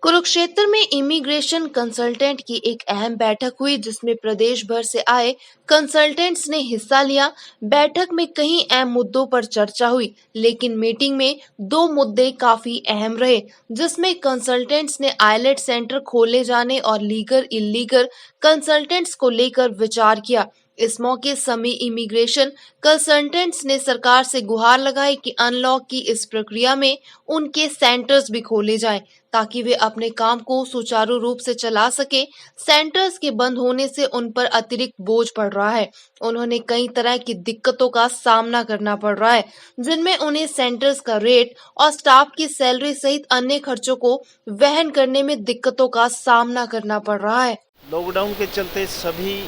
कुरुक्षेत्र में immigration consultant की एक अहम बैठक हुई जिसमें प्रदेश भर से आए कंसल्टेंट्स ने हिस्सा लिया। बैठक में कई अहम मुद्दों पर चर्चा हुई, लेकिन मीटिंग में दो मुद्दे काफी अहम रहे, जिसमें कंसल्टेंट्स ने आईलेट सेंटर खोले जाने और लीगल इलीगल कंसल्टेंट्स को लेकर विचार किया। इस मौके सभी इमिग्रेशन कंसल्टेंट्स ने सरकार से गुहार लगाई कि अनलॉक की इस प्रक्रिया में उनके सेंटर्स भी खोले जाएं, ताकि वे अपने काम को सुचारू रूप से चला सके। सेंटर्स के बंद होने से उन पर अतिरिक्त बोझ पड़ रहा है। उन्होंने कई तरह की दिक्कतों का सामना करना पड़ रहा है, जिनमें उन्हें सेंटर्स का रेट और स्टाफ की सैलरी सहित अन्य खर्चों को वहन करने में दिक्कतों का सामना करना पड़ रहा है। लॉकडाउन के चलते सभी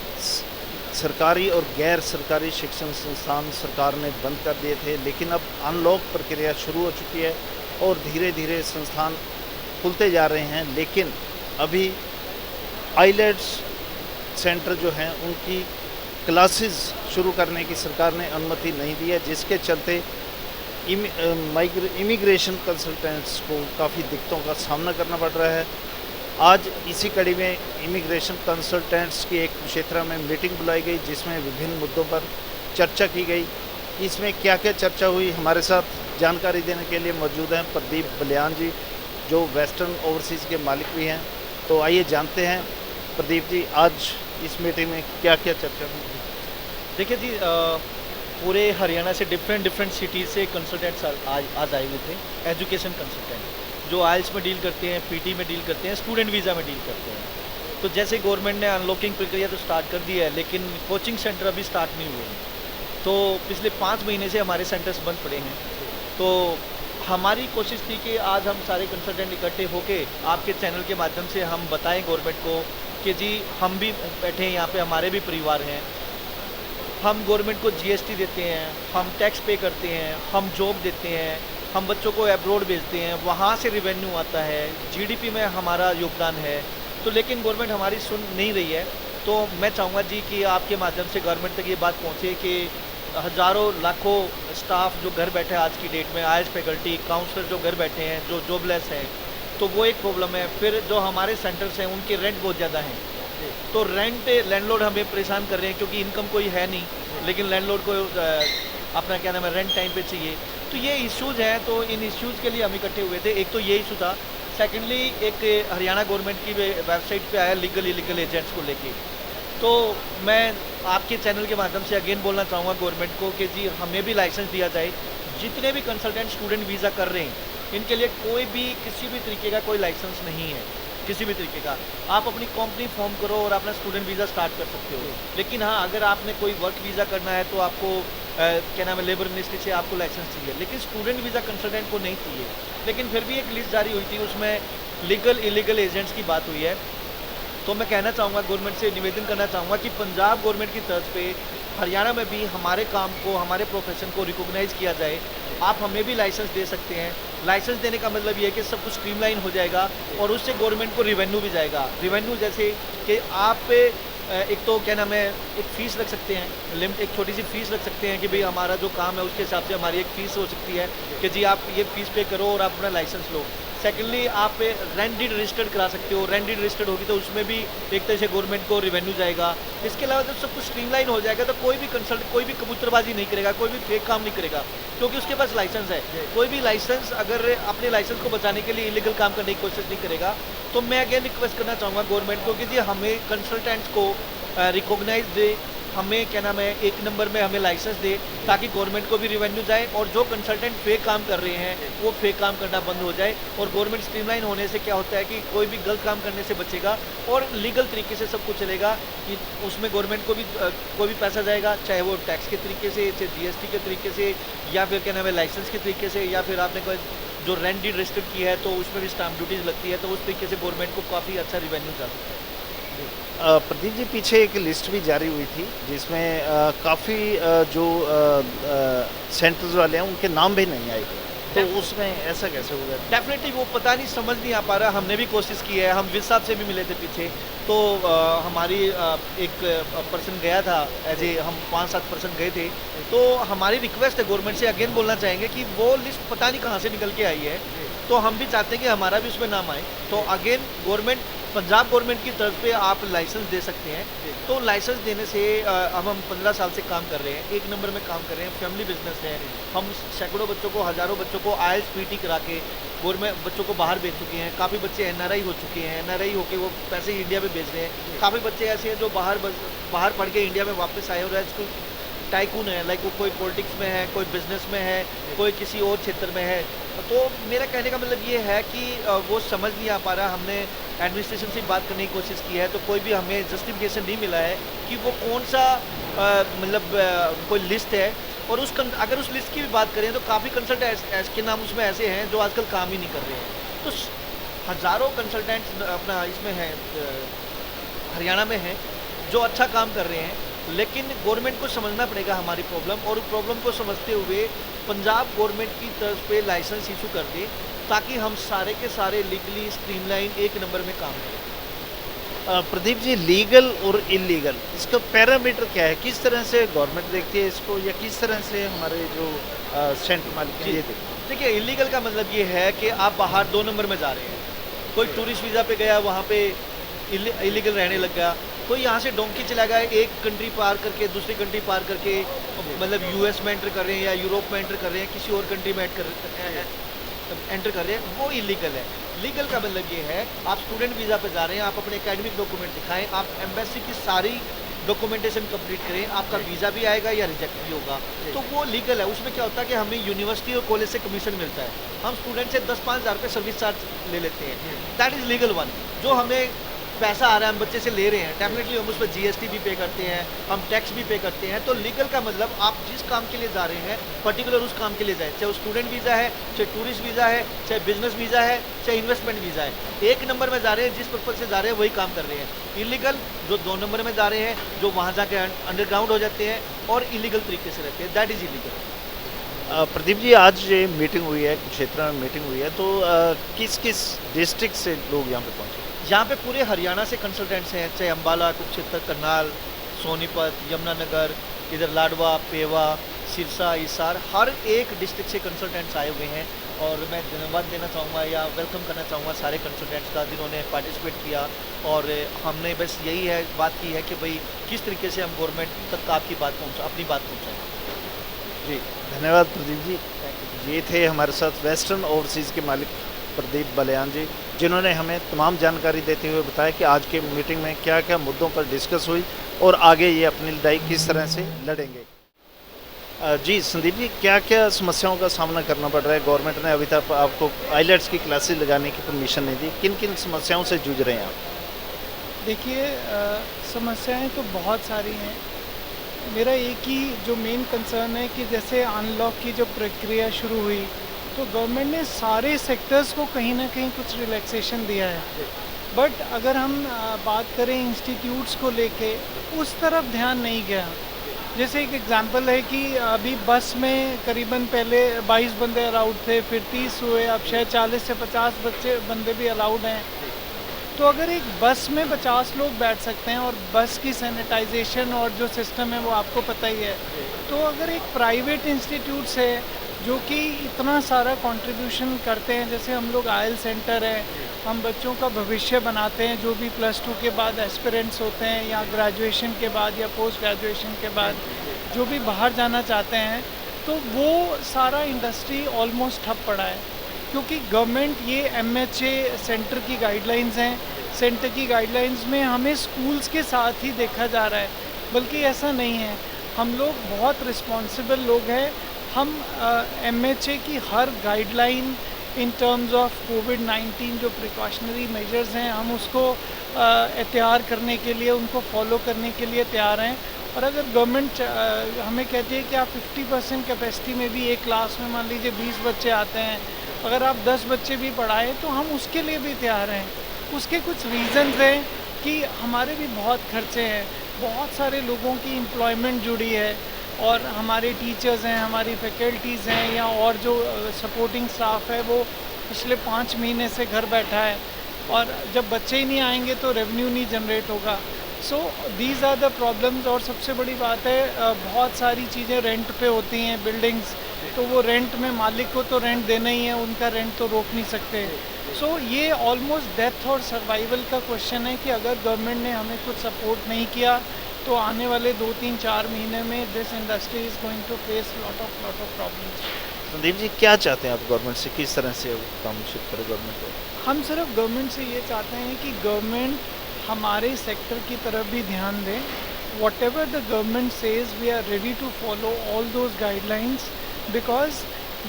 सरकारी और गैर सरकारी शिक्षण संस्थान सरकार ने बंद कर दिए थे, लेकिन अब अनलॉक प्रक्रिया शुरू हो चुकी है और धीरे धीरे संस्थान खुलते जा रहे हैं। लेकिन अभी आईलेट्स सेंटर जो हैं उनकी क्लासेस शुरू करने की सरकार ने अनुमति नहीं दी है, जिसके चलते इमिग्रेशन कंसल्टेंट्स को काफ़ी दिक्कतों का सामना करना पड़ रहा है। आज इसी कड़ी में इमिग्रेशन कंसल्टेंट्स की एक कुरुक्षेत्र में मीटिंग बुलाई गई, जिसमें विभिन्न मुद्दों पर चर्चा की गई। इसमें क्या क्या चर्चा हुई, हमारे साथ जानकारी देने के लिए मौजूद हैं प्रदीप बलियान जी, जो वेस्टर्न ओवरसीज़ के मालिक भी हैं। तो आइए जानते हैं प्रदीप जी, आज इस मीटिंग में क्या क्या चर्चा हुई। देखिए जी, पूरे हरियाणा से डिफरेंट सिटीज़ से कंसल्टेंट्स आज आए हुए थे। एजुकेशन कंसल्टेंट जो आइल्स में डील करते हैं, पीटी में डील करते हैं, स्टूडेंट वीज़ा में डील करते हैं। तो जैसे गवर्नमेंट ने अनलॉकिंग प्रक्रिया तो स्टार्ट कर दी है, लेकिन कोचिंग सेंटर अभी स्टार्ट नहीं हुए हैं। तो पिछले 5 महीने से हमारे सेंटर्स बंद पड़े हैं। तो हमारी कोशिश थी कि आज हम सारे कंसल्टेंट इकट्ठे होके आपके चैनल के माध्यम से हम बताएं गवर्नमेंट को कि जी हम भी बैठे हैं यहाँ पे, हमारे भी परिवार हैं, हम गवर्नमेंट को जीएसटी देते हैं, हम टैक्स पे करते हैं, हम जॉब देते हैं, हम बच्चों को अब्रॉड भेजते हैं, वहाँ से रिवेन्यू आता है, जीडीपी में हमारा योगदान है। तो लेकिन गवर्नमेंट हमारी सुन नहीं रही है। तो मैं चाहूँगा जी कि आपके माध्यम से गवर्नमेंट तक ये बात पहुँचे कि हज़ारों लाखों स्टाफ जो घर बैठे आज की डेट में, आईएएस फैकल्टी, काउंसलर जो घर बैठे हैं, जो जॉबलेस हैं, तो वो एक प्रॉब्लम है। फिर जो हमारे सेंटर्स हैं उनके रेंट बहुत ज़्यादा हैं, तो रेंट लैंडलॉर्ड हमें परेशान कर रहे हैं, क्योंकि इनकम कोई है नहीं, लेकिन लैंडलॉर्ड को अपना क्या नाम है रेंट टाइम पे चाहिए। तो ये इश्यूज़ हैं, तो इन इश्यूज़ के लिए हम इकट्ठे हुए थे। एक तो ये इशू था। सेकेंडली एक हरियाणा गवर्नमेंट की वेबसाइट पे आया लीगल इलीगल एजेंट्स को लेके। तो मैं आपके चैनल के माध्यम से अगेन बोलना चाहूँगा गवर्नमेंट को कि जी हमें भी लाइसेंस दिया जाए। जितने भी कंसल्टेंट स्टूडेंट वीज़ा कर रहे हैं, इनके लिए कोई भी किसी भी तरीके का कोई लाइसेंस नहीं है, किसी भी तरीके का। आप अपनी कंपनी फॉर्म करो और अपना स्टूडेंट वीज़ा स्टार्ट कर सकते हो। लेकिन हाँ, अगर आपने कोई वर्क वीज़ा करना है तो आपको क्या नाम है लेबर मिनिस्ट्री से आपको लाइसेंस चाहिए, लेकिन स्टूडेंट वीज़ा कंसल्टेंट को नहीं चाहिए। लेकिन फिर भी एक लिस्ट जारी हुई थी, उसमें लीगल इलीगल एजेंट्स की बात हुई है। तो मैं कहना चाहूँगा, गवर्नमेंट से निवेदन करना चाहूँगा कि पंजाब गवर्नमेंट की तर्ज पे हरियाणा में भी हमारे काम को, हमारे प्रोफेशन को रिकॉग्नाइज़ किया जाए। आप हमें भी लाइसेंस दे सकते हैं। लाइसेंस देने का मतलब ये है कि सब कुछ स्ट्रीमलाइन हो जाएगा और उससे गवर्नमेंट को रिवेन्यू भी जाएगा। रिवेन्यू जैसे कि आप एक तो क्या नाम है एक फ़ीस रख सकते हैं, लिमिट एक छोटी सी फ़ीस रख सकते हैं कि भाई हमारा जो काम है उसके हिसाब से हमारी एक फ़ीस हो सकती है कि जी आप ये फ़ीस पे करो और आप अपना लाइसेंस लो। सेकेंडली आप रेंट डीड रजिस्टर्ड करा सकते हो। रेंट डीड रजिस्टर्ड होगी तो उसमें भी एक तरह से गवर्नमेंट को रिवेन्यू जाएगा। इसके अलावा जब सब कुछ स्ट्रीमलाइन हो जाएगा तो कोई भी कबूतरबाजी नहीं करेगा, कोई भी फेक काम नहीं करेगा, क्योंकि उसके पास लाइसेंस है। कोई भी लाइसेंस अगर अपने लाइसेंस को बचाने के लिए इलीगल काम करने की कोशिश नहीं करेगा। तो मैं अगेन रिक्वेस्ट करना चाहूँगा गवर्नमेंट को कि जी हमें कंसल्टेंट्स को रिकॉग्नाइज दे, हमें क्या नाम है एक नंबर में हमें लाइसेंस दे, ताकि गवर्नमेंट को भी रिवेन्यू जाए और जो कंसल्टेंट फेक काम कर रहे हैं वो फेक काम करना बंद हो जाए। और गवर्नमेंट स्ट्रीमलाइन होने से क्या होता है कि कोई भी गलत काम करने से बचेगा और लीगल तरीके से सब कुछ चलेगा। कि उसमें गवर्नमेंट को भी कोई भी पैसा जाएगा, चाहे वो टैक्स के तरीके से, चाहे जीएसटी के तरीके से, या फिर क्या नाम है लाइसेंस के तरीके से, या फिर आपने कोई जो रेंट डीड रजिस्टर्ड की है तो उसमें भी स्टाम्प ड्यूटीज़ लगती है, तो उस तरीके से गवर्नमेंट को काफ़ी अच्छा रिवेन्यू जा सकता है। प्रदीप जी, पीछे एक लिस्ट भी जारी हुई थी जिसमें काफ़ी जो सेंटर्स वाले हैं उनके नाम भी नहीं आए। तो उसमें ऐसा कैसे हो गया? डेफिनेटली वो पता नहीं, समझ नहीं आ पा रहा। हमने भी कोशिश की है, हम विज साहब से भी मिले थे पीछे, तो हमारी एक पर्सन गया था एज ए, हम 5-7 पर्सन गए थे। तो हमारी रिक्वेस्ट है गवर्नमेंट से, अगेन बोलना चाहेंगे कि वो लिस्ट पता नहीं कहाँ से निकल के आई है, तो हम भी चाहते हैं कि हमारा भी उसमें नाम आए। तो अगेन गवर्नमेंट, पंजाब गवर्नमेंट की तरफ पे आप लाइसेंस दे सकते हैं। तो लाइसेंस देने से हम 15 साल से काम कर रहे हैं, एक नंबर में काम कर रहे हैं, फैमिली बिजनेस है। हम सैकड़ों बच्चों को, हज़ारों बच्चों को आईएलटीएस पीटी करा के गवर्नमेंट बच्चों को बाहर भेज चुके हैं। काफ़ी बच्चे एनआरआई हो चुके हैं, एनआरआई होके वो पैसे इंडिया में भेज रहे हैं। काफ़ी बच्चे ऐसे हैं जो बाहर पढ़ के इंडिया में वापस आए और आजकल टाइकून है, लाइक वो कोई पॉलिटिक्स में है, कोई बिजनेस में है, कोई किसी और क्षेत्र में है। तो मेरा कहने का मतलब ये है कि वो समझ नहीं आ पा रहा। हमने एडमिनिस्ट्रेशन से बात करने की कोशिश की है, तो कोई भी हमें जस्टिफिकेशन नहीं मिला है कि वो कौन सा कोई लिस्ट है। और अगर उस लिस्ट की भी बात करें तो काफ़ी कंसल्टेंट के नाम उसमें ऐसे हैं जो आजकल काम ही नहीं कर रहे हैं। तो हज़ारों कंसल्टेंट्स अपना इसमें हैं, हरियाणा में हैं, जो अच्छा काम कर रहे हैं। लेकिन गवर्नमेंट को समझना पड़ेगा हमारी प्रॉब्लम, और प्रॉब्लम को समझते हुए पंजाब गवर्नमेंट की तरफ पे लाइसेंस इशू कर दे, ताकि हम सारे के सारे लीगली स्ट्रीमलाइन एक नंबर में काम करें। प्रदीप जी, लीगल और इलीगल, इसका पैरामीटर क्या है? किस तरह से गवर्नमेंट देखती है इसको, या किस तरह से हमारे जो सेंटर मालिक हैं ये देखते हैं? देखिए, इलीगल का मतलब ये है कि आप बाहर 2 नंबर में जा रहे हैं। कोई टूरिस्ट वीज़ा पे गया, वहाँ पे इलीगल रहने लग गया। कोई यहाँ से डोंकी चला गया, एक कंट्री पार करके दूसरी कंट्री पार करके, मतलब यूएस में एंटर कर रहे हैं या यूरोप में एंटर कर रहे हैं, किसी और कंट्री में एंटर कर रहे हैं, वो इलीगल है। लीगल का मतलब ये है, आप स्टूडेंट वीज़ा पे जा रहे हैं, आप अपने एकेडमिक डॉक्यूमेंट दिखाएं, आप एम्बेसी की सारी डॉक्यूमेंटेशन कंप्लीट करें, आपका वीज़ा भी आएगा या रिजेक्ट भी होगा, तो वो लीगल है। उसमें क्या होता है कि हमें यूनिवर्सिटी और कॉलेज से कमीशन मिलता है, हम स्टूडेंट से 10-5 हज़ार रुपये सर्विस चार्ज ले लेते हैं। That is legal one. जो हमें पैसा आ रहा है, हम बच्चे से ले रहे हैं, डेफिनेटली हम उस पर जीएसटी भी पे करते हैं, हम टैक्स भी पे करते हैं। तो लीगल का मतलब आप जिस काम के लिए जा रहे हैं, पर्टिकुलर उस काम के लिए जाए, चाहे वो स्टूडेंट वीज़ा है, चाहे टूरिस्ट वीज़ा है, चाहे बिजनेस वीज़ा है, चाहे इन्वेस्टमेंट वीज़ा है, एक नंबर में जा रहे हैं, जिस पर्पज से जा रहे हैं वही काम कर रहे हैं। इलीगल जो 2 नंबर में जा रहे हैं, जो वहाँ जाके अंडरग्राउंड हो जाते हैं और इलीगल तरीके से रहते हैं, that is illegal. Pradeep ji, आज ये मीटिंग हुई है, कुरुक्षेत्र में मीटिंग हुई है, तो किस किस डिस्ट्रिक्ट से लोग यहाँ पे पहुँचे? यहाँ पे पूरे हरियाणा से कंसल्टेंट्स हैं, चाहे अम्बाला, कुरुक्षेत्र, करनाल, सोनीपत, यमुनानगर, इधर लाडवा, पेवा, सिरसा, हिसार, हर एक डिस्ट्रिक्ट से कंसल्टेंट्स आए हुए हैं। और मैं धन्यवाद देना चाहूँगा या वेलकम करना चाहूँगा सारे कंसल्टेंट्स का, जिन्होंने पार्टिसिपेट किया। और हमने बस यही है बात की है कि भाई किस तरीके से हम गवर्नमेंट तक आपकी बात अपनी बात पहुँचाएँ। जी, धन्यवाद प्रदीप जी। ये थे हमारे साथ वेस्टर्न ओवरसीज़ के मालिक प्रदीप बलियान जी, जिन्होंने हमें तमाम जानकारी देते हुए बताया कि आज के मीटिंग में क्या क्या मुद्दों पर डिस्कस हुई और आगे ये अपनी लड़ाई किस तरह से लड़ेंगे। जी संदीप जी, क्या क्या समस्याओं का सामना करना पड़ रहा है? गवर्नमेंट ने अभी तक आपको आईलेट्स की क्लासेस लगाने की परमिशन नहीं दी, किन किन समस्याओं से जूझ रहे हैं आप? देखिए, समस्याएं तो बहुत सारी हैं। मेरा एक ही जो मेन कंसर्न है कि जैसे अनलॉक की जो प्रक्रिया शुरू हुई, तो गवर्नमेंट ने सारे सेक्टर्स को कहीं ना कहीं कुछ रिलैक्सेशन दिया है। बट अगर हम बात करें इंस्टीट्यूट्स को लेके, उस तरफ ध्यान नहीं गया। जैसे एक एग्जांपल है कि अभी बस में करीबन पहले 22 बंदे अलाउड थे, फिर 30 हुए, अब शायद 40 से 50 बंदे भी अलाउड हैं। तो अगर एक बस में 50 लोग बैठ सकते हैं और बस की सैनिटाइजेशन और जो सिस्टम है वो आपको पता ही है, तो अगर एक प्राइवेट इंस्टीट्यूट से जो कि इतना सारा कंट्रीब्यूशन करते हैं, जैसे हम लोग आयल सेंटर है, हम बच्चों का भविष्य बनाते हैं, जो भी +2 के बाद एस्पिरेंट्स होते हैं या ग्रेजुएशन के बाद या पोस्ट ग्रेजुएशन के बाद जो भी बाहर जाना चाहते हैं, तो वो सारा इंडस्ट्री ऑलमोस्ट ठप पड़ा है। क्योंकि गवर्नमेंट ये MHA सेंटर की गाइडलाइंस हैं, सेंटर की गाइडलाइंस में हमें स्कूल्स के साथ ही देखा जा रहा है, बल्कि ऐसा नहीं है। हम लोग बहुत रिस्पॉन्सिबल लोग हैं। हम MHA की हर गाइडलाइन इन टर्म्स ऑफ कोविड-19 जो प्रिकॉशनरी मेजर्स हैं, हम उसको एहतियार करने के लिए, उनको फॉलो करने के लिए तैयार हैं। और अगर गवर्नमेंट हमें कहती है कि आप 50% कैपेसिटी में भी एक क्लास में मान लीजिए 20 बच्चे आते हैं, अगर आप 10 बच्चे भी पढ़ाएं तो हम उसके लिए भी तैयार हैं। उसके कुछ रीज़न्स हैं कि हमारे भी बहुत खर्चे हैं, बहुत सारे लोगों की एम्प्लॉयमेंट जुड़ी है, और हमारे टीचर्स हैं, हमारी फैकल्टीज़ हैं या और जो सपोर्टिंग स्टाफ है वो पिछले 5 महीने से घर बैठा है और जब बच्चे ही नहीं आएंगे तो रेवेन्यू नहीं जनरेट होगा। So these are the problems. और सबसे बड़ी बात है बहुत सारी चीज़ें रेंट पे होती हैं, बिल्डिंग्स, तो वो रेंट में मालिक को तो रेंट देना ही है, उनका रेंट तो रोक नहीं सकते। सो ये ऑलमोस्ट डेथ और सर्वाइवल का क्वेश्चन है कि अगर गवर्नमेंट ने हमें कुछ सपोर्ट नहीं किया तो आने वाले 2-3-4 महीने में this industry is going to face lot of problems. Sandeep ji, क्या चाहते हैं आप गवर्नमेंट से, किस तरह से वो काम शुरू करे गवर्नमेंट को? हम सिर्फ गवर्नमेंट से ये चाहते हैं कि गवर्नमेंट हमारे सेक्टर की तरफ भी ध्यान दें। Whatever the government says we are ready to follow all those guidelines, because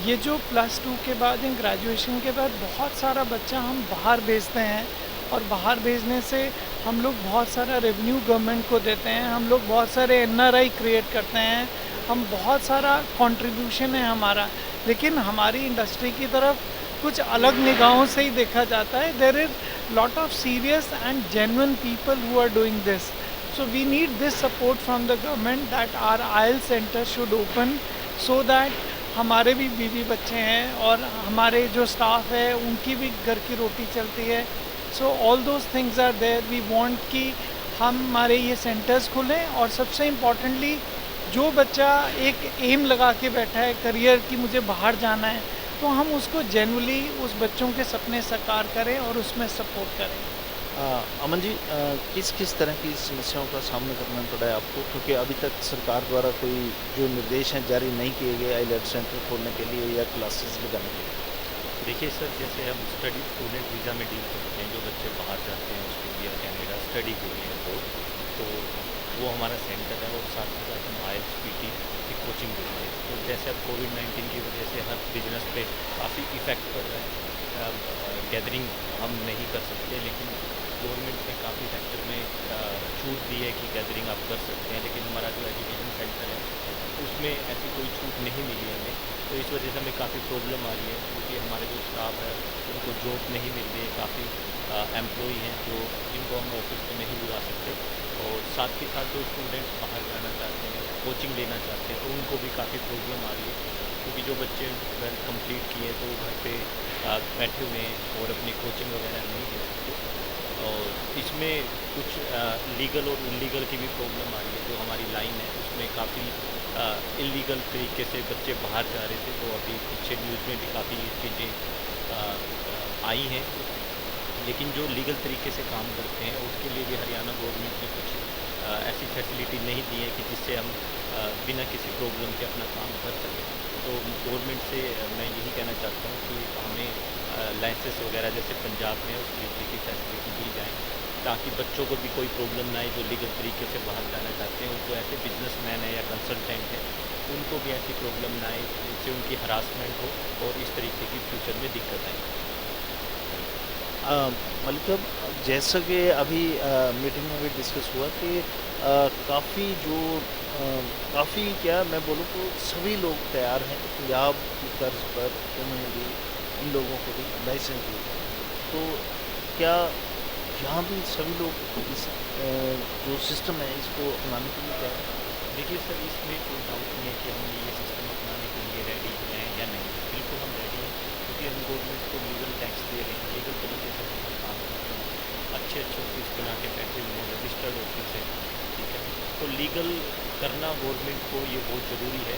ये जो +2 के बाद या ग्रेजुएशन के बाद बहुत सारा बच्चा हम बाहर भेजते हैं और बाहर भेजने से हम लोग बहुत सारा रेवेन्यू गवर्नमेंट को देते हैं, हम लोग बहुत सारे NRI क्रिएट करते हैं, हम बहुत सारा कंट्रीब्यूशन है हमारा, लेकिन हमारी इंडस्ट्री की तरफ कुछ अलग निगाहों से ही देखा जाता है। There is lot of serious and genuine people who are doing this, so we need this support from the government that our IELTS centre should open so that हमारे भी बीवी बच्चे हैं और हमारे जो स्टाफ है उनकी भी घर की रोटी चलती है। So all those things are there. We want कि हमारे ये सेंटर्स खुलें और सबसे इम्पॉर्टेंटली जो बच्चा एक एम लगा के बैठा है करियर की मुझे बाहर जाना है, तो हम उसको जेन्युइनली उस बच्चों के सपने साकार करें और उसमें सपोर्ट करें। अमन जी, किस किस तरह की समस्याओं का सामना करना पड़ा है आपको, क्योंकि अभी तक सरकार द्वारा कोई जो निर्देश हैं जारी नहीं किए गए IELTS सेंटर खोलने के लिए या क्लासेस लगाने के लिए? देखिए सर, जैसे हम स्टूडेंट वीज़ा में डील करते हैं, जो बच्चे बाहर जाते हैं ऑस्ट्रेलिया कनाडा स्टडी के लिए अब्रॉड, तो वो हमारा सेंटर है और साथ ही साथ हम IELTS PT की कोचिंग देते हैं। तो जैसे अब कोविड-19 की वजह से हर बिजनेस पे काफ़ी इफ़ेक्ट पड़ रहा है, गैदरिंग हम नहीं कर सकते, लेकिन गवर्नमेंट ने काफ़ी सेक्टर में छूट दी है कि गैदरिंग आप कर सकते हैं, लेकिन हमारा जो एजुकेशन सेंटर है उसमें ऐसी कोई छूट नहीं मिली हमें। तो इस वजह से हमें काफ़ी प्रॉब्लम आ रही है, क्योंकि हमारे जो स्टाफ है उनको जॉब नहीं मिल रही है। काफ़ी एम्प्लॉई हैं जिनको हम ऑफिस में नहीं बुला सकते, और साथ ही साथ जो स्टूडेंट बाहर जाना चाहते हैं, कोचिंग लेना चाहते हैं, तो उनको भी काफ़ी प्रॉब्लम आ रही है, क्योंकि जो बच्चे ट्वेल्थ कंप्लीट किए तो वो घर पे बैठे हुए हैं और अपनी कोचिंग वगैरह नहीं दे सकते। और इसमें कुछ लीगल और इलीगल की भी प्रॉब्लम आ रही है। जो हमारी लाइन है उसमें काफ़ी इलीगल तरीके से बच्चे बाहर जा रहे थे, तो अभी पीछे न्यूज़ में भी काफ़ी चीज़ें आई हैं। लेकिन जो लीगल तरीके से काम करते हैं उसके लिए भी हरियाणा गवर्नमेंट ने कुछ ऐसी फैसिलिटी नहीं दी है कि जिससे हम बिना किसी प्रॉब्लम के अपना काम कर सकें। तो गवर्नमेंट से मैं यही कहना चाहता हूँ कि हमें लाइसेंस वगैरह जैसे पंजाब में उस तरीके की फैसिलिटी दी जाए, ताकि बच्चों को भी कोई प्रॉब्लम ना आए जो लीगल तरीके से बाहर जाना चाहते हैं। जो ऐसे बिजनेसमैन है या कंसल्टेंट है उनको भी ऐसी प्रॉब्लम ना आए जिससे उनकी हरासमेंट हो और इस तरीके की फ्यूचर में दिक्कत आए। मलिक साहब, जैसा कि अभी मीटिंग में भी डिस्कस हुआ कि काफ़ी क्या मैं बोलूँ तो सभी लोग तैयार हैं कि पंजाब की तर्ज पर उन्होंने भी इन लोगों को भी लाइसेंस दिए। तो क्या यहाँ भी सभी लोग इस जो सिस्टम है इसको अपनाने के लिए तैयार हैं? देखिए सर, इसमें कोई डाउट नहीं है कि हम ये सिस्टम अपनाने के लिए रेडी हैं या नहीं। बिल्कुल हम रेडी हैं, क्योंकि हम गवर्नमेंट को लीगल टैक्स दे रहे हैं, लीगल तरीके से हम हर काम करते हैं, अच्छे ऑफिस बना के बैठे हुए हैं, रजिस्टर्ड ऑफिस है, ठीक है। तो लीगल करना गवर्नमेंट को ये बहुत ज़रूरी है,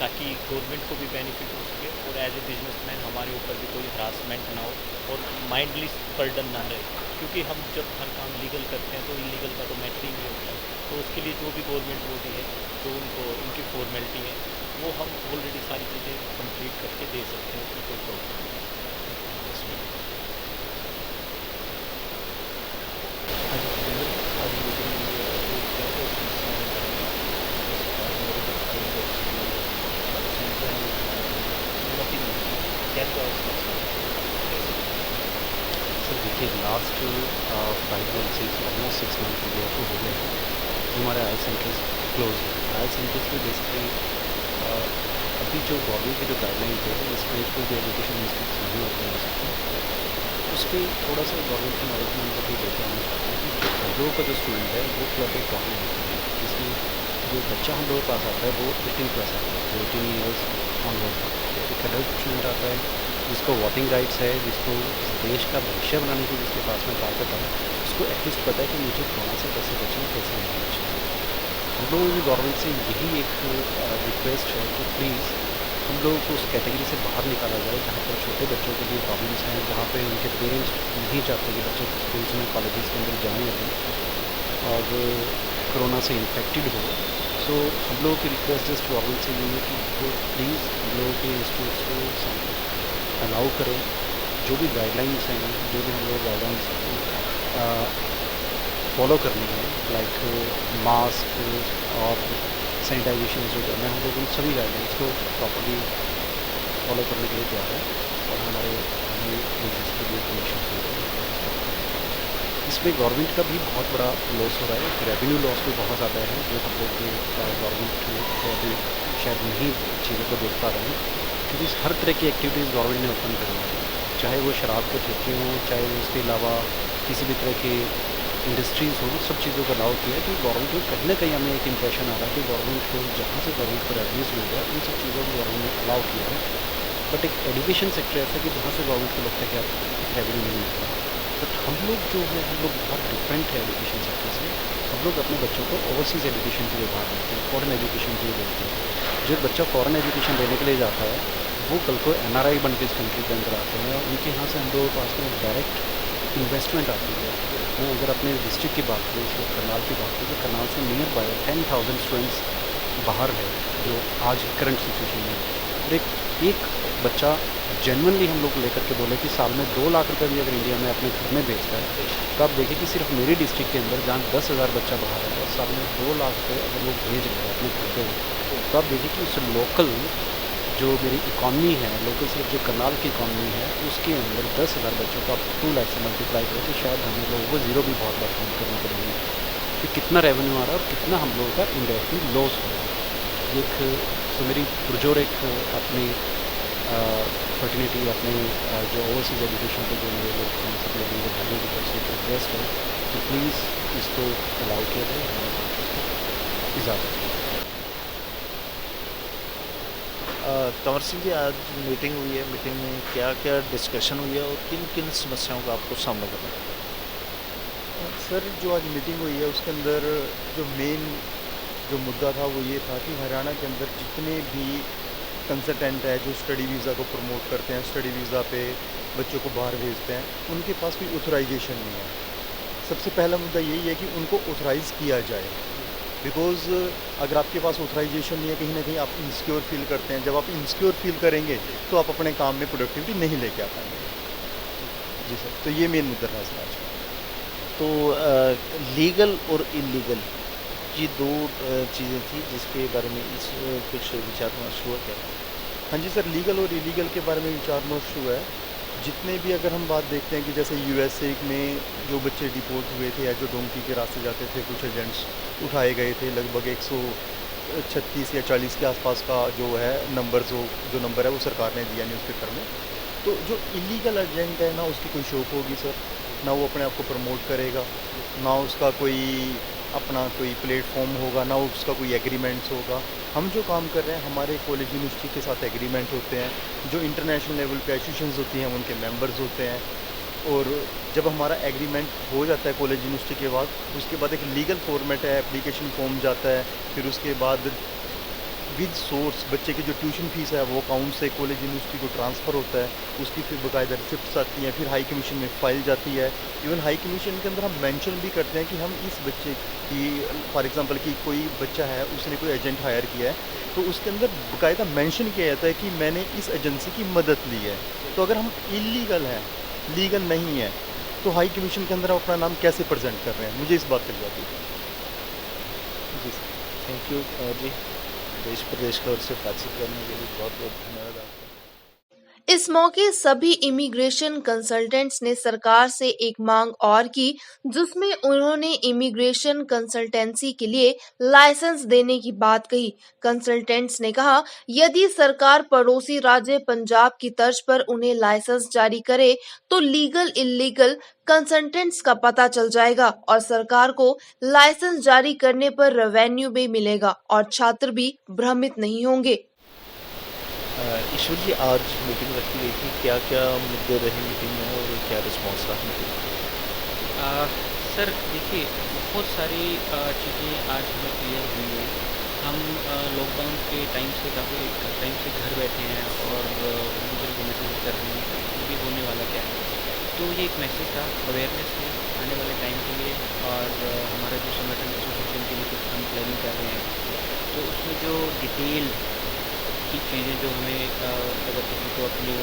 ताकि गवर्नमेंट को भी बेनिफिट हो सके और एज ए बिजनेसमैन हमारे ऊपर भी कोई हरासमेंट ना हो और माइंडलेस बर्डन ना रहे, क्योंकि हम जब हर काम लीगल करते हैं तो इलीगल का तो मैटर ही नहीं होता है। तो उसके लिए जो भी गवर्नमेंट बॉडी है, जो उनको उनकी फॉर्मेलिटी है, वो हम ऑलरेडी सारी चीज़ें कंप्लीट करके दे सकते हैं, उसमें कोई प्रॉब्लम नहीं है। सर देखिए, लास्ट 5 मंथ से ऑलमोस्ट 6 मंथ हो गया जो हमारे IELTS सेंटर्स क्लोज है। IELTS सेंटर्स में बेसिकली अभी जो गवर्नमेंट की जो गाइडलाइंस है इसमें कोई भी एजुकेशन इंस्टीट्यूट नहीं ओपन हो सकते। उस पर थोड़ा सा गवर्नमेंट की नॉलेज में उनको भी लेके आना चाहते हैं कि जो हम लोगों का जो स्टूडेंट है वो थोड़ा बहुत प्रॉब्लम होती है, जिसमें जो बच्चा हम लोगों के पास आता है वो 18 प्लस आता है, जो 18 ईयर्स ऑनवर्ड आता है। एक एडल्ट स्टूडेंट आता है जिसको वोटिंग राइट्स है, जिसको इस देश का भविष्य बनाने की जिसके पास में ताकत है, उसको एटलीस्ट पता है कि मुझे कोरोना से कैसे बचना, कैसे नहीं बचना। हम लोगों की गवर्नमेंट से यही एक रिक्वेस्ट है कि प्लीज़ हम लोगों को उस कैटेगरी से बाहर निकाला जाए जहाँ पर छोटे बच्चों के लिए प्रॉब्लम्स हैं, जहाँ पे उनके पेरेंट्स नहीं चाहते कि बच्चे स्कूल्स में कॉलेजेस के अंदर जाएँ अभी और कोरोना से इन्फेक्टेड हो। सो हम लोगों की रिक्वेस्ट इस गवर्नमेंट से यही है कि वो प्लीज़ हम लोगों के इंस्टीट्यूट्स को अलाउ करें, जो भी गाइडलाइंस हैं, जो भी हम लोग गाइडलाइंस फॉलो करनी है, लाइक मास्क और सैनिटाइजेशन जो करना है, हम लोग उन सभी गाइडलाइंस को प्रॉपर्ली फॉलो करने के लिए तैयार है और हमारे बिजनेस के लिए कमीशन इसमें गवर्नमेंट का भी बहुत बड़ा लॉस हो रहा है, रेवेन्यू लॉस भी बहुत ज़्यादा है जो हम लोग गवर्नमेंट को अभी शायद नहीं चीज़ों को देख पा रहे हैं, क्योंकि हर तरह की एक्टिविटीज़ गवर्नमेंट ने ओपन करी है, चाहे वो शराब के ठेके हों, चाहे वो इसके अलावा किसी भी तरह के इंडस्ट्रीज़ हों, सब चीज़ों का अलाउ किया है। कि गवर्नमेंट को कहीं ना कहीं हमें एक इम्प्रेशन आ रहा है कि गवर्नमेंट को जहाँ से गवर्नमेंट को रेवेन्यूज़ मिल रहा है उन सब चीज़ों को गवर्नमेंट ने अलाउ किया है। बट एक एजुकेशन सेक्टर ऐसा कि जहाँ से गवर्नमेंट को लगता है कि आप रेवेन्यू नहीं मिल रहा। बट हम लोग जो है हम लोग बहुत डिफरेंट है एजुकेशन सेक्टर से। हम लोग अपने बच्चों को ओवरसीज़ एजुकेशन के लिए बाहर देते हैं, फॉरेन एजुकेशन के लिए देते हैं। जो बच्चा फॉरेन एजुकेशन लेने के लिए जाता है वो कल को NRI बन के इस कंट्री के अंदर आते हैं और उनके यहाँ से हम लोगों के पास में डायरेक्ट इन्वेस्टमेंट आती है। मैं अगर अपने डिस्ट्रिक्ट की बात करूँ, इसको करनाल की बात करूँ, तो करनाल से नियर बाय 10,000 स्टूडेंट्स बाहर है जो आज करंट सिचुएशन में। और एक बच्चा जेन्युइनली हम लोग लेकर के बोले कि साल में 2 लाख रुपए भी अगर इंडिया में अपने घर में बेचता है, तो आप देखिए कि सिर्फ मेरी डिस्ट्रिक्ट के अंदर जहाँ 10,000 बच्चा बाहर है और साल में 2 लाख रुपये अगर लोग भेज रहे हैं अपने घर पे, तो आप देखिए कि उस लोकल जो मेरी इकॉनमी है, लोकल सिर्फ जो करनाल की इकॉनमी है, उसके अंदर 10,000 बच्चों को आप 2 लाख से मल्टीप्लाई करें तो शायद हमें लोगों को ज़ीरो भी बहुत बार काउंट करने पड़ेंगे कि कितना रेवेन्यू आ रहा है और कितना हम लोगों का इंडायरेक्टली लॉस हो रहा है। एक सो मेरी पुरजोर एक अपनी फर्टिलिटी अपने जो ओवरसीज़ एजुकेशन के जो मेरे लोग हैं सब लोगों को भाइयों की तरफ से एक रिक्वेस्ट है कि प्लीज़ इसको अलाउ किया जाए, हमारे इजाज़त। कंवर सिंह जी, आज मीटिंग हुई है, मीटिंग में क्या क्या डिस्कशन हुई है और किन किन समस्याओं का आपको सामना करना है? सर, जो आज मीटिंग हुई है उसके अंदर जो मेन जो मुद्दा था वो ये था कि हरियाणा के अंदर जितने भी कंसल्टेंट है जो स्टडी वीज़ा को प्रमोट करते हैं, स्टडी वीज़ा पे बच्चों को बाहर भेजते हैं, उनके पास कोई ऑथराइजेशन नहीं है। सबसे पहला मुद्दा यही है कि उनको ऑथराइज़ किया जाए, बिकॉज़ अगर आपके पास ऑथराइजेशन नहीं है, कहीं ना कहीं आप इनसिक्योर फील करते हैं। जब आप इनसिक्योर फील करेंगे तो आप अपने काम में प्रोडक्टिविटी नहीं लेके आ पाएंगे। जी सर, तो ये मेन मुद्दा था सर आज। तो लीगल और इलीगल ये दो चीज़ें थी जिसके बारे में इस कुछ विचार विमर्श हुआ क्या? हाँ जी सर, लीगल और इलीगल के बारे में विचार विमर्श हुआ है। जितने भी अगर हम बात देखते हैं कि जैसे USA में जो बच्चे डिपोर्ट हुए थे या जो डोंकी के रास्ते जाते थे, कुछ एजेंट्स उठाए गए थे, लगभग 136 या 40 के आसपास का जो है नंबर जो नंबर है वो सरकार ने दिया न्यूज़पेपर में। तो जो इलीगल एजेंट है ना, उसकी कोई शौक होगी सर, ना वो अपने आप को प्रमोट करेगा, ना उसका कोई अपना कोई प्लेटफॉर्म होगा, ना उसका कोई एग्रीमेंट्स होगा। हम जो काम कर रहे हैं हमारे कॉलेज यूनिवर्सिटी के साथ एग्रीमेंट होते हैं, जो इंटरनेशनल लेवल पे एसोसिएशंस होती हैं उनके मेंबर्स होते हैं, और जब हमारा एग्रीमेंट हो जाता है कॉलेज यूनिवर्सिटी के बाद, उसके बाद एक लीगल फॉर्मेट है, एप्लीकेशन फॉर्म जाता है, फिर उसके बाद विद सोर्स बच्चे की जो ट्यूशन फीस है वो अकाउंट से कॉलेज यूनिवर्सिटी को ट्रांसफ़र होता है, उसकी फिर बाकायदा रिसिप्ट्स आती हैं, फिर हाई कमीशन में फ़ाइल जाती है। इवन हाई कमीशन के अंदर हम मेंशन भी करते हैं कि हम इस बच्चे की, फॉर एग्जांपल कि कोई बच्चा है उसने कोई एजेंट हायर किया है, तो उसके अंदर बाकायदा मेंशन किया जाता है कि मैंने इस एजेंसी की मदद ली है। तो अगर हम इलीगल हैं, लीगल नहीं है, तो हाई कमीशन के अंदर हम अपना नाम कैसे प्रेजेंट कर रहे हैं? मुझे इस बात पर जवाब दीजिए। जी सर, थैंक यू जी। देश प्रदेश की ओर से बातचीत करने के लिए बहुत बहुत धन्यवाद आपका। इस मौके सभी इमिग्रेशन कंसल्टेंट्स ने सरकार से एक मांग और की, जिसमें उन्होंने इमिग्रेशन कंसल्टेंसी के लिए लाइसेंस देने की बात कही। कंसल्टेंट्स ने कहा, यदि सरकार पड़ोसी राज्य पंजाब की तर्ज पर उन्हें लाइसेंस जारी करे तो लीगल इल्लीगल कंसल्टेंट्स का पता चल जाएगा और सरकार को लाइसेंस जारी करने पर रेवेन्यू भी मिलेगा और छात्र भी भ्रमित नहीं होंगे। ईश्वर जी, आज मीटिंग रखी गई थी, क्या क्या मुद्दे रहे मीटिंग में और क्या रिस्पॉन्स रहा मीटिंग में? सर देखिए, बहुत सारी चीज़ें आज हमें क्लियर हुई है। हम लॉकडाउन के टाइम से काफ़ी टाइम से घर बैठे हैं और गूगल को मैसेज कर रहे हैं कि भी होने वाला क्या है। तो ये एक मैसेज था, अवेयरनेस है आने वाले टाइम के लिए, और हमारा जो संगठन एसोसिएशन के लिए कुछ हम प्लानिंग कर रहे हैं। तो उसमें जो डिटेल की चीज़ें जो हमें अगर किसी को अपनी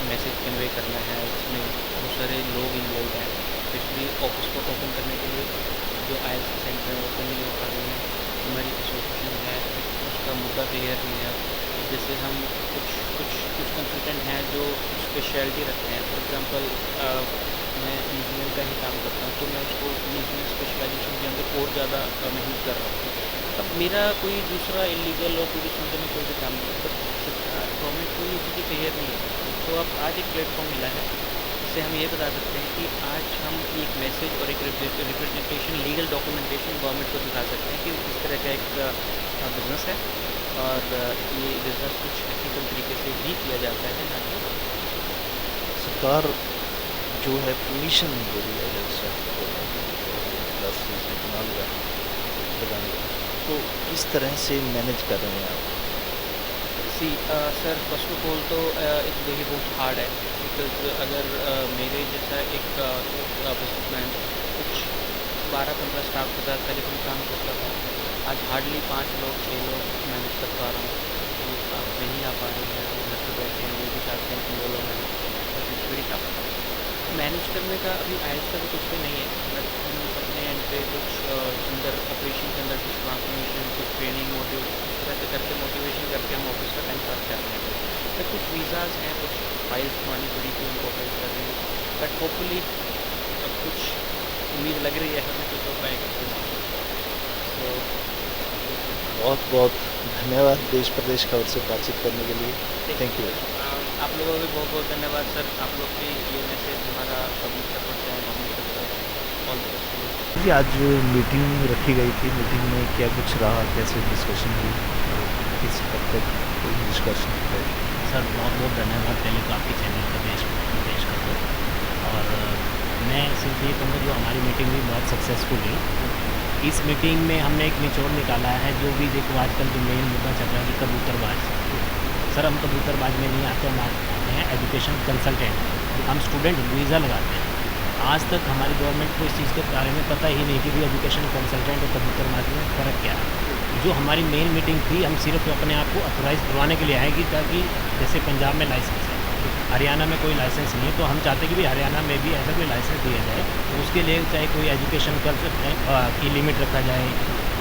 मैसेज कन्वे करना है, इसमें बहुत सारे लोग इन्वॉल्व हैं, स्पेशली ऑफिस को ओपन करने के लिए जो IELTS के सेंटर है ओपन नहीं हो पा रहे हैं। हमारी एसोसिएशन है, उसका मुद्दा क्लियर नहीं है। जैसे हम कुछ कंसल्टेंट हैं जो स्पेशलिटी रखते हैं। फॉर एग्जांपल मैं इंजीनियर का ही काम करता हूँ, तो मैं उसको इंजीनियर स्पेशलाइजेशन के अंदर और ज़्यादा मेहनत कर रहा हूँ। अब मेरा कोई दूसरा इलीगल और पूरी चीज़ों में कोई भी काम नहीं है, बट सरकार गवर्नमेंट को ये चीज़ें क्लियर नहीं है। तो अब आज एक प्लेटफॉर्म मिला है, इससे हम ये बता सकते हैं कि आज हम एक मैसेज और एक रिप्रेजेंटेशन, लीगल डॉक्यूमेंटेशन गवर्नमेंट को दिखा सकते हैं कि इस तरह का एक बिज़नेस है और ये बिज़नेस कुछ एथिकल तरीके से भी किया जाता है, ना कि सरकार जो है परमिशन दे रही है जैसे क्लासेस लगाने, तो इस तरह से मैनेज कर रहे हैं आप? सर फर्स्ट ऑफ ऑल तो इट्स वेरी बहुत हार्ड है, बिकॉज अगर मेरे जैसा एक बिजनेसमैन कुछ 12-15 स्टाफ के साथ पहले कोई काम करता था, आज हार्डली 5 लोग 6 लोग मैनेज कर पा रहा हूँ। तो आप नहीं आ पा रहे हैं, वो घर पर बैठे हैं, वो भी चाहते हैं कि वो लोग इट्स वेरी टफ मैनेज करने का। अभी IELTS का भी कुछ भी नहीं है, बट हम अपने एंड पे कुछ अंदर ऑपरेशन के अंदर कुछ ट्रांसफॉर्मेशन, कुछ ट्रेनिंग मॉड्यूल इस तरह से करके मोटिवेशन करके हम ऑफिस का टाइम पास कर रहे हैं। तो कुछ वीज़ाज़ हैं, कुछ फाइल्स बनवानी पड़ी थी, उनको अप्लाई कर रहे हैं, बट होपफुली अब कुछ उम्मीद लग रही है हमें कुछ हो पाएगा। तो बहुत बहुत धन्यवाद देश प्रदेश खबर से बातचीत करने के लिए। Thank you. आप लोगों को भी बहुत बहुत धन्यवाद सर, आप लोग की ये मैसेज हमारा पब्लिक तक पहुँचाए, गवर्नमेंट तक पहुँचाए। All the best. जी, आज मीटिंग रखी गई थी, मीटिंग में क्या कुछ रहा, कैसे डिस्कशन हुई, किस हद तक कोई डिस्कशन है? सर बहुत बहुत धन्यवाद पहले तो आपके चैनल का पेश करते, और मैं सिर्फ ये कहूँगा जो हमारी मीटिंग हुई बहुत सक्सेसफुल हुई। इस मीटिंग में हमने एक निचोड़ निकाला है, जो भी देखो आजकल जो मेन मुद्दा चल रहा है कि कबूतरबाज। सर हम कबूतरबाज में नहीं आते, हम आते हैं एजुकेशन कंसल्टेंट, हम स्टूडेंट वीज़ा लगाते हैं। आज तक हमारी गवर्नमेंट को इस चीज़ के बारे में पता ही नहीं कि भी एजुकेशन कंसल्टेंट और कबूतरबाज में फ़र्क क्या है। जो हमारी मेन मीटिंग थी, हम सिर्फ अपने आप को अथोराइज़ करवाने के लिए आएगी, ताकि जैसे पंजाब में लाइसेंस है, हरियाणा में कोई लाइसेंस नहीं है, तो हम चाहते हैं कि भी हरियाणा में भी ऐसा कोई लाइसेंस दिया जाए। तो उसके लिए चाहे कोई एजुकेशन की लिमिट रखा जाए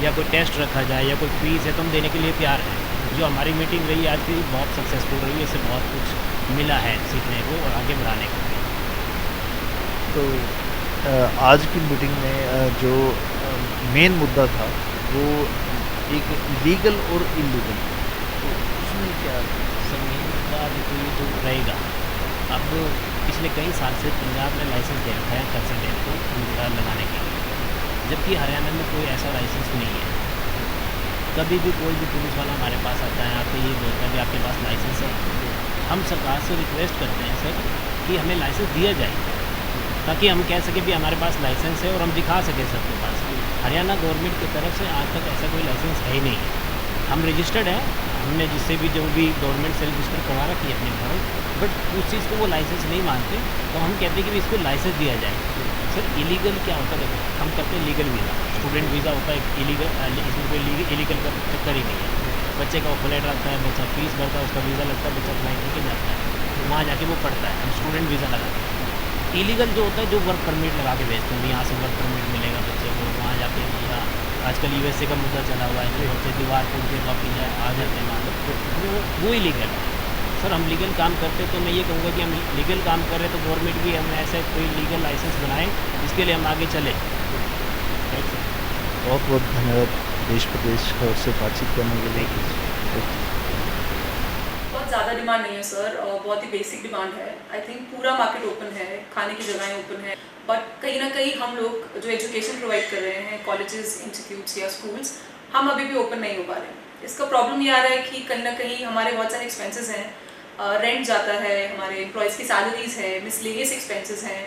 या कोई टेस्ट रखा जाए या कोई फीस है, तो हम देने के लिए तैयार हैं। जो हमारी मीटिंग रही आज की बहुत सक्सेसफुल रही है, इससे बहुत कुछ मिला है सीखने को और आगे बढ़ाने को। तो आज की मीटिंग में जो मेन मुद्दा था वो एक लीगल और इलीगल, तो उसमें क्या सर मेन मुद्दा देखो ये तो रहेगा। अब पिछले कई साल से पंजाब ने लाइसेंस दे रखा है कंसल्टेंट को वीज़ा लगाने के लिए, जबकि हरियाणा में कोई ऐसा लाइसेंस नहीं है। कभी भी कोई भी पुलिस वाला हमारे पास आता है, आके ये बोलता है कि आपके पास लाइसेंस है। हम सरकार से रिक्वेस्ट करते हैं सर कि हमें लाइसेंस दिया जाए, ताकि हम कह सकें भी हमारे पास लाइसेंस है और हम दिखा सकें सबके पास। हरियाणा गवर्नमेंट की तरफ से आज तक ऐसा कोई लाइसेंस है ही नहीं है। हम रजिस्टर्ड हैं, हमने जिससे भी जो भी गवर्नमेंट से रजिस्टर करवा रखी है अपने घर, बट उस चीज़ को वो लाइसेंस नहीं मानते, तो हम कहते हैं कि भी इसको लाइसेंस दिया जाए। सर इलीगल क्या होता है, हम करते हैं लीगल वीज़ा, स्टूडेंट वीज़ा होता है इलीगल, इसमें कोई इलीगल का चक्कर ही नहीं है। बच्चे का ऑफर लेटर आता है, बच्चा फीस भरता है, उसका वीज़ा लगता है, बच्चा फ्लाइट लेके जाता है, तो वहाँ जाके वो पढ़ता है, हम स्टूडेंट वीज़ा लगाते हैं। इलीगल जो होता है, जो वर्क परमिट लगा के भेजते हैं, यहाँ से वर्क परमिट मिलेगा बच्चे को, वहाँ जाके या आजकल USA का मुद्दा चला हुआ है, जो बच्चे दीवार कूद के वापस आ जाते हैं, वो इलीगल है। सर हम लीगल काम करते तो मैं ये कहूँगा कि हम लीगल काम कर रहे हैं तो गवर्नमेंट भी हमें ऐसे कोई लीगल लाइसेंस बनाए जिसके लिए हम आगे चले। बहुत बहुत धन्यवाद देश प्रदेश खबर से बातचीत करने के लिए। बहुत ज़्यादा डिमांड नहीं है सर, बहुत ही बेसिक डिमांड है। आई थिंक पूरा मार्केट ओपन है, खाने की जगहें ओपन है, बट कहीं ना कहीं हम लोग जो एजुकेशन प्रोवाइड कर रहे हैं कॉलेजेस, इंस्टीट्यूट्स या स्कूल्स, हम अभी भी ओपन नहीं हो पा रहे हैं। इसका प्रॉब्लम ये आ रहा है कि कहीं ना कहीं हमारे बहुत सारे एक्सपेंसेस हैं, रेंट जाता है, हमारे एम्प्लॉयज़ की सैलरीज है, मिसलेनियस एक्सपेंसेस हैं,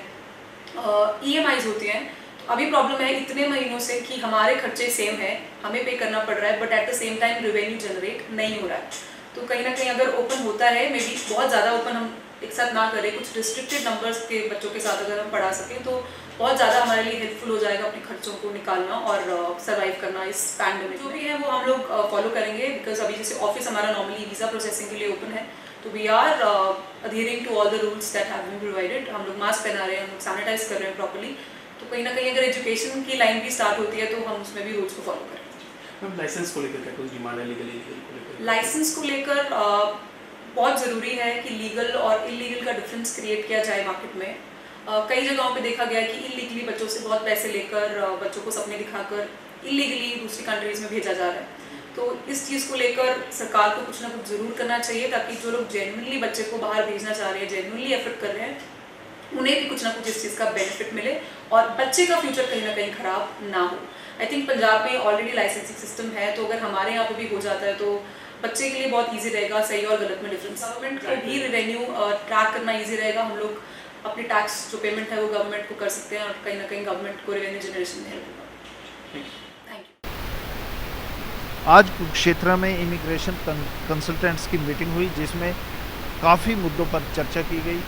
EMIs होती हैं। अभी प्रॉब्लम है इतने महीनों से कि हमारे खर्चे सेम है, हमें पे करना पड़ रहा है, but at the same time revenue generate नहीं हो रहा है। तो कहीं ना कहीं अगर ओपन होता है, मे बी बहुत ज़्यादा ओपन हम एक साथ ना करें, कुछ रिस्ट्रिक्टेड नंबर्स के बच्चों के साथ अगर हम पढ़ा सकें तो बहुत ज़्यादा हमारे लिए हेल्पफुल हो जाएगा अपने खर्चों को निकालना और सर्वाइव करना इस पैंडेमिक। जो भी है वो हम लोग फॉलो करेंगे, बिकॉज अभी जैसे ऑफिस हमारा नॉर्मली वीज़ा प्रोसेसिंग के लिए ओपन है, तो we are adhering to all the rules that have been provided. हम लोग मास्क पहना रहे हैं, हम लोग सैनिटाइज कर रहे हैं प्रॉपर्ली। तो कहीं ना कहीं अगर एजुकेशन की लाइन भी स्टार्ट होती है तो हम उसमें भी रूल्स को फॉलो करें। मैम लाइसेंस को लेकर क्या कोई डिमांड है, लीगल इलीगल को लेकर? लाइसेंस को लेकर बहुत ज़रूरी है कि लीगल और इलीगल का डिफरेंस क्रिएट किया जाए मार्केट में। कई जगहों पे देखा गया कि इलीगली बच्चों से बहुत पैसे लेकर बच्चों को सपने दिखाकर इलीगली दूसरी कंट्रीज़ में भेजा जा रहा है। तो इस चीज़ को लेकर सरकार को कुछ ना कुछ ज़रूर करना चाहिए, ताकि जो लोग जेन्युइनली बच्चे को बाहर भेजना चाह रहे हैं, जेन्युइनली एफर्ट कर रहे हैं, उन्हें भी कुछ ना कुछ इस चीज़ का बेनिफिट मिले और बच्चे का फ्यूचर कहीं ना कहीं ख़राब ना हो। आई थिंक पंजाब में ऑलरेडी लाइसेंसिंग सिस्टम है, तो अगर हमारे यहाँ पे भी हो जाता है तो बच्चे के लिए बहुत इजी रहेगा सही और गलत में डिफरेंस। गवर्नमेंट को भी रेवेन्यू ट्रैक करना इजी रहेगा। हम लोग अपने टैक्स जो पेमेंट है वो गवर्नमेंट को कर सकते हैं और कहीं ना कहीं गवर्नमेंट को रेवेन्यू जनरेशन में हेल्प होगा। Thank you. आज कुरुक्षेत्र में इमिग्रेशन कंसल्टेंट्स की मीटिंग हुई, जिसमें काफ़ी मुद्दों पर चर्चा की गई।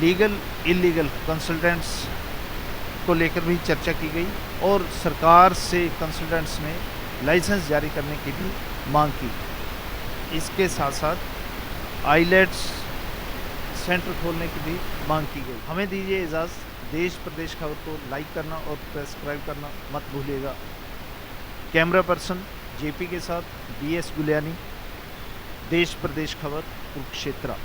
लीगल इलीगल कंसल्टेंट्स को लेकर भी चर्चा की गई और सरकार से कंसल्टेंट्स ने लाइसेंस जारी करने की भी मांग की। इसके साथ साथ आईलेट्स सेंटर खोलने की भी मांग की गई। हमें दीजिए इजाज़त। देश प्रदेश खबर को लाइक करना और सब्सक्राइब करना मत भूलिएगा। कैमरा पर्सन JP के साथ BS गुलियानी, देश प्रदेश खबर, कुरुक्षेत्र।